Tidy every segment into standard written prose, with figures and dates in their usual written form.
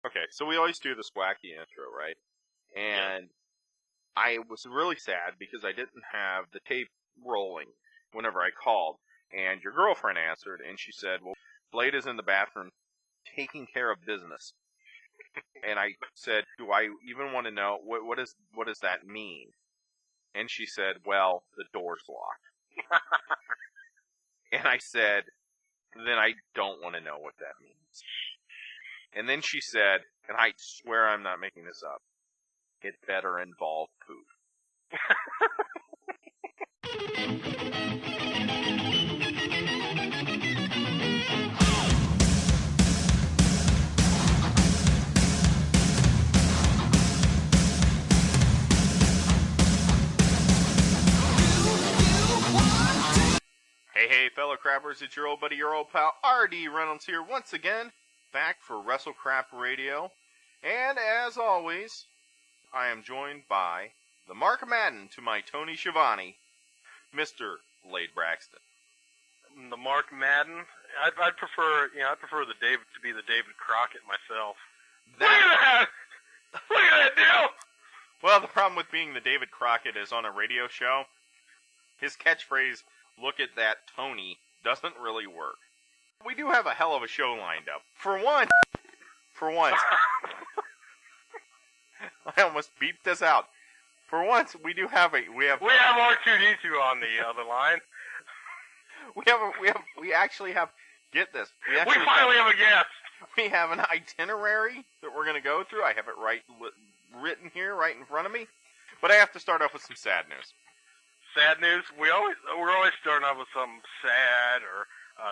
Okay, so we always do this wacky intro, right? And I was really sad because I didn't have the tape rolling whenever I called. And your girlfriend answered, and she said, well, Blade is in the bathroom taking care of business. And I said, do I even want to know, what does that mean? And she said, well, the door's locked. And I said, then I don't want to know what that means. And then she said, and I swear I'm not making this up, it better involve poop. Hey, fellow crappers, it's your old buddy, your old pal, R.D. Reynolds here once again, back for WrestleCrap Radio. And as always, I am joined by the Mark Madden to my Tony Schiavone, Mr. Blade Braxton. The Mark Madden, I'd prefer the David to be the David Crockett myself. Look at that! Look at that deal! Well, the problem with being the David Crockett is on a radio show, his catchphrase, look at that Tony, doesn't really work. We do have a hell of a show lined up. For once, I almost beeped this out. For once, we have R2-D2 on the other line. We actually have, get this. We finally have a guest. We have an itinerary that we're going to go through. I have it written here right in front of me. But I have to start off with some sad news. Sad news? We're always starting off with something sad or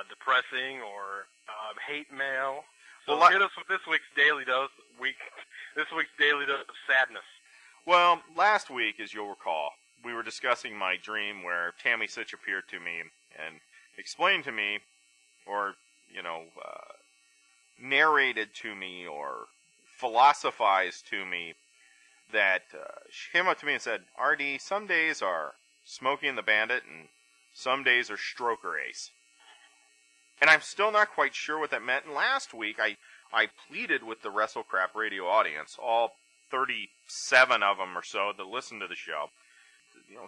depressing or hate mail. So hit us with this week's daily dose. This week's daily dose of sadness. Well, last week, as you'll recall, we were discussing my dream where Tammy Sitch appeared to me and explained to me, or narrated to me, or philosophized to me that she came up to me and said, "RD, some days are Smokey and the Bandit, and some days are Stroker Ace." And I'm still not quite sure what that meant. And last week, I pleaded with the WrestleCrap Radio audience, all 37 of them or so that listen to the show.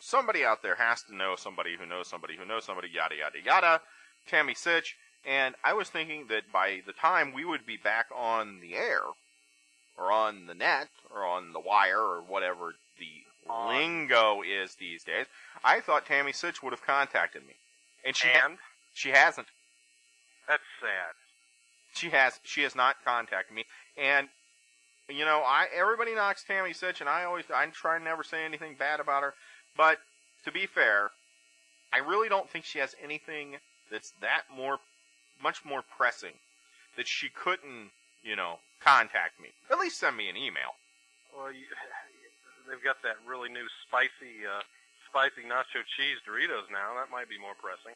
Somebody out there has to know somebody who knows somebody who knows somebody, yada, yada, yada, Tammy Sitch. And I was thinking that by the time we would be back on the air, or on the net, or on the wire, or whatever the lingo is these days, I thought Tammy Sitch would have contacted me. And she hasn't. That's sad. She has not contacted me. And, everybody knocks Tammy Sitch, and I try to never say anything bad about her. But, to be fair, I really don't think she has anything that's much more pressing that she couldn't, contact me. At least send me an email. Well, they've got that really new spicy nacho cheese Doritos now. That might be more pressing.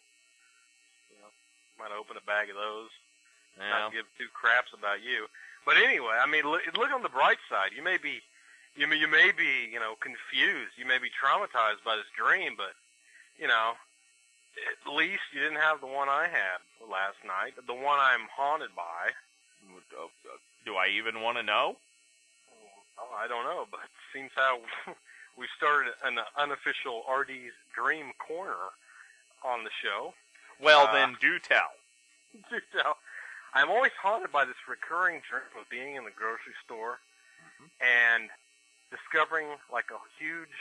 Might open a bag of those. Yeah. Not give two craps about you. But anyway, I mean, look on the bright side. You may be, confused. You may be traumatized by this dream, but at least you didn't have the one I had last night. The one I'm haunted by. Do I even want to know? Oh, I don't know, but it seems how we started an unofficial RD's Dream Corner on the show. Well, then do tell. Do tell. I'm always haunted by this recurring dream of being in the grocery store and discovering like a huge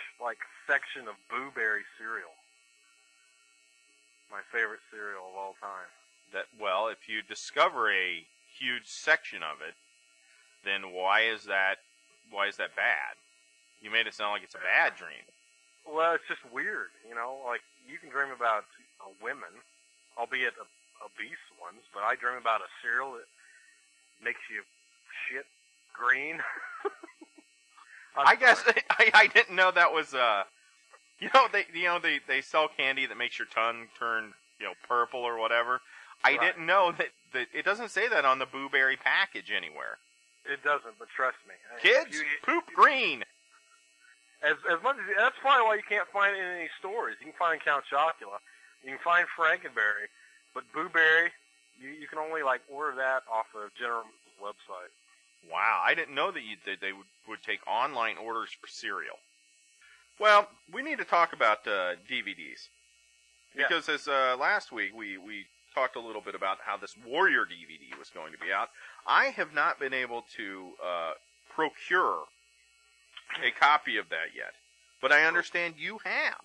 section of Boo Berry cereal. My favorite cereal of all time. If you discover a huge section of it, then why is that bad? You made it sound like it's a bad dream. Well, it's just weird, you can dream about women, albeit obese ones, but I dream about a cereal that makes you shit green. I guess I didn't know that was they sell candy that makes your tongue turn purple or whatever. I didn't know that it doesn't say that on the Boo Berry package anywhere. It doesn't, but trust me. Kids, poop green. As much as that's probably why you can't find it in any stores. You can find Count Chocula, you can find Frankenberry, but Boo Berry, you can only order that off of General Mills' website. Wow, I didn't know that they would take online orders for cereal. Well, we need to talk about DVDs. Because as last week we talked a little bit about how this Warrior DVD was going to be out. I have not been able to procure a copy of that yet. But I understand you have.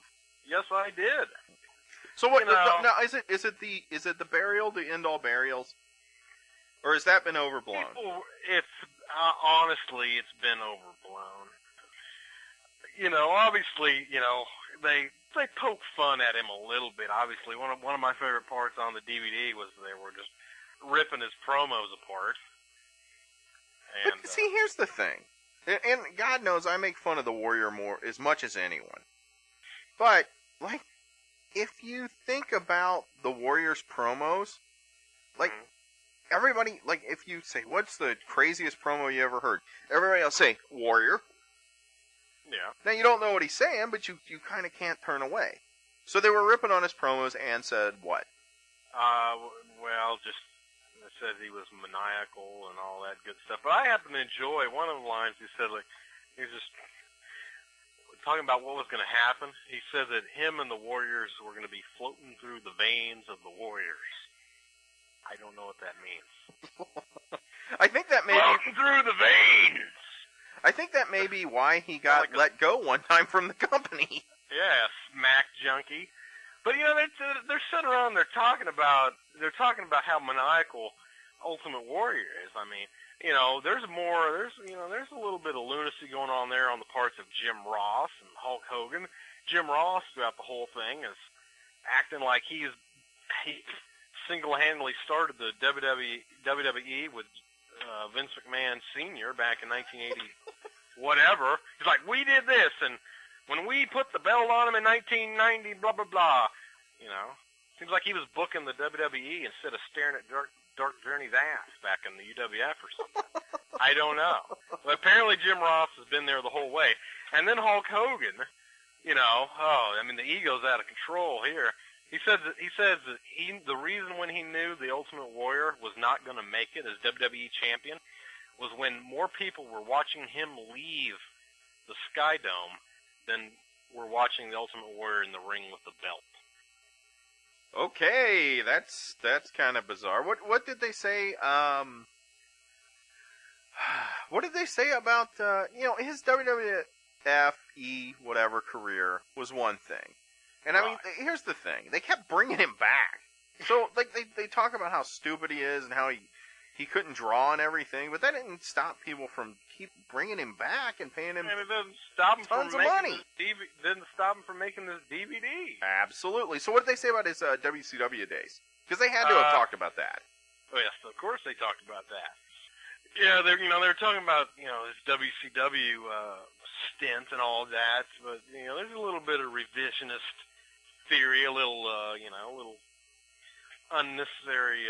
Yes, I did. So what? Now is it the burial to end all burials, or has that been overblown? It's honestly, it's been overblown. Obviously, they poke fun at him a little bit. Obviously, one of my favorite parts on the DVD was they were just ripping his promos apart. And, but see, here's the thing, and God knows I make fun of the Warrior more as much as anyone. But like, if you think about the Warrior's promos, like everybody, like if you say what's the craziest promo you ever heard, everybody will say Warrior. Yeah. Now, you don't know what he's saying, but you kind of can't turn away. So they were ripping on his promos and said what? Well, just they said he was maniacal and all that good stuff. But I happen to enjoy one of the lines he said, like, he was just talking about what was going to happen. He said that him and the Warriors were going to be floating through the veins of the Warriors. I don't know what that means. I think that may floating through the veins! I think that may be why he got let go one time from the company. Yeah, smack junkie. But they're sitting around, they're talking about how maniacal Ultimate Warrior is. I mean, there's a little bit of lunacy going on there on the parts of Jim Ross and Hulk Hogan. Jim Ross throughout the whole thing is acting like he single-handedly started the WWE with Vince McMahon Sr. back in 1980, whatever. He's like, we did this, and when we put the belt on him in 1990, blah, blah, blah. Seems like he was booking the WWE instead of staring at Dark Journey's ass back in the UWF or something. I don't know. But apparently Jim Ross has been there the whole way. And then Hulk Hogan, the ego's out of control here. He says that the reason when he knew the Ultimate Warrior was not going to make it as WWE champion was when more people were watching him leave the Sky Dome than were watching the Ultimate Warrior in the ring with the belt. Okay, that's kind of bizarre. What did they say? What did they say about his WWF whatever career was one thing. And I mean, here's the thing. They kept bringing him back. So, like, they talk about how stupid he is and how he couldn't draw and everything, but that didn't stop people from keep bringing him back and paying him and it doesn't stop him tons from of money. Didn't stop him from making this DVD. Absolutely. So what did they say about his WCW days? Because they had to have talked about that. Oh, yes, of course they talked about that. Yeah, they were talking about, his WCW stint and all of that, but, there's a little bit of revisionist theory, a little unnecessary,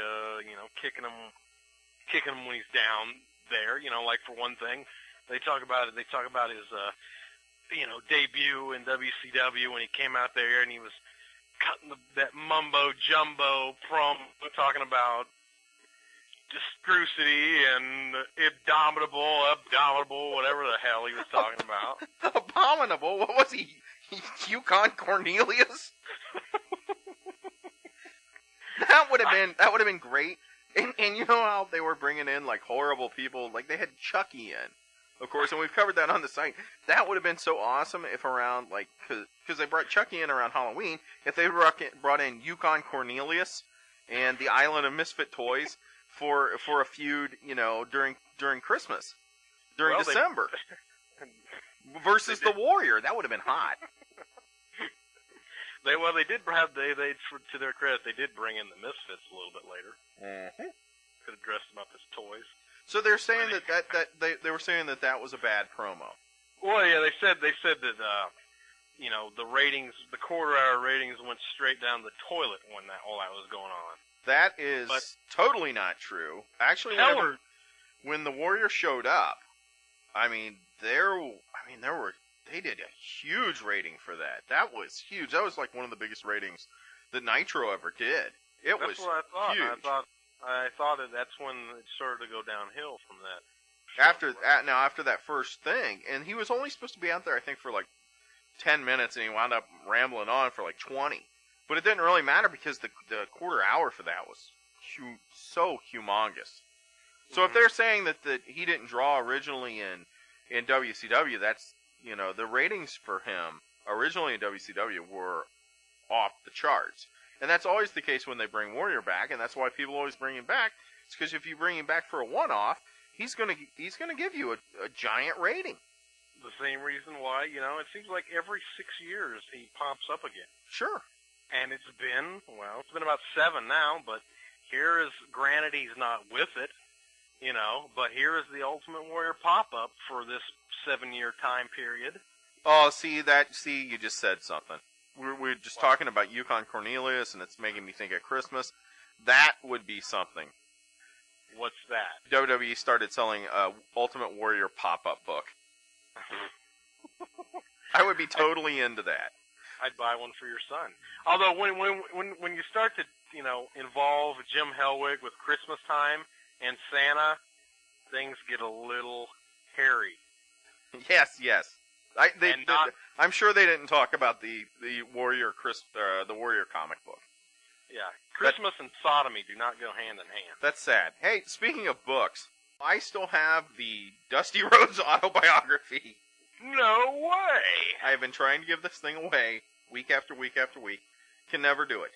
kicking him when he's down there. Like for one thing, they talk about his, debut in WCW when he came out there and he was cutting that mumbo jumbo promo talking about Discrucity and abominable, whatever the hell he was talking about. Abominable? What was he? Yukon Cornelius? That would have been great. And you know how they were bringing in like horrible people, like they had Chucky in, of course, and we've covered that on the site. That would have been so awesome if around because they brought Chucky in around Halloween. If they brought in Yukon Cornelius and the Island of Misfit Toys for a feud, during Christmas, during December, versus the Warrior, that would have been hot. They did have to their credit, they did bring in the Misfits a little bit later. Mm-hmm. Could have dressed them up as toys. So they're saying that they were saying that was a bad promo. Well, yeah, they said that the ratings, the quarter-hour ratings, went straight down the toilet when all that was going on. That is totally not true. Actually, when the Warrior showed up, they did a huge rating for that. That was huge. That was like one of the biggest ratings that Nitro ever did. That's what I thought. Huge. I thought that's when it started to go downhill from that. after that first thing, and he was only supposed to be out there, I think, for like 10 minutes, and he wound up rambling on for like 20. But it didn't really matter because the quarter hour for that was so humongous. So if they're saying that he didn't draw originally in WCW, that's, the ratings for him originally in WCW were off the charts. And that's always the case when they bring Warrior back, and that's why people always bring him back. It's because if you bring him back for a one-off, he's gonna give you a giant rating. The same reason why, it seems like every 6 years he pops up again. Sure. And it's been about 7 now, but here is, granted he's not with it, but here is the Ultimate Warrior pop-up for this 7-year time period. Oh, see, you just said something. We're just talking about Yukon Cornelius, and it's making me think of Christmas. That would be something. What's that? WWE started selling a Ultimate Warrior pop-up book. I would be totally into that. I'd buy one for your son. Although when you start to involve Jim Hellwig with Christmas time and Santa, things get a little hairy. Yes. I'm sure they didn't talk about the Warrior comic book. Yeah, Christmas and sodomy do not go hand in hand. That's sad. Hey, speaking of books, I still have the Dusty Rhodes autobiography. No way! I've been trying to give this thing away week after week after week. Can never do it.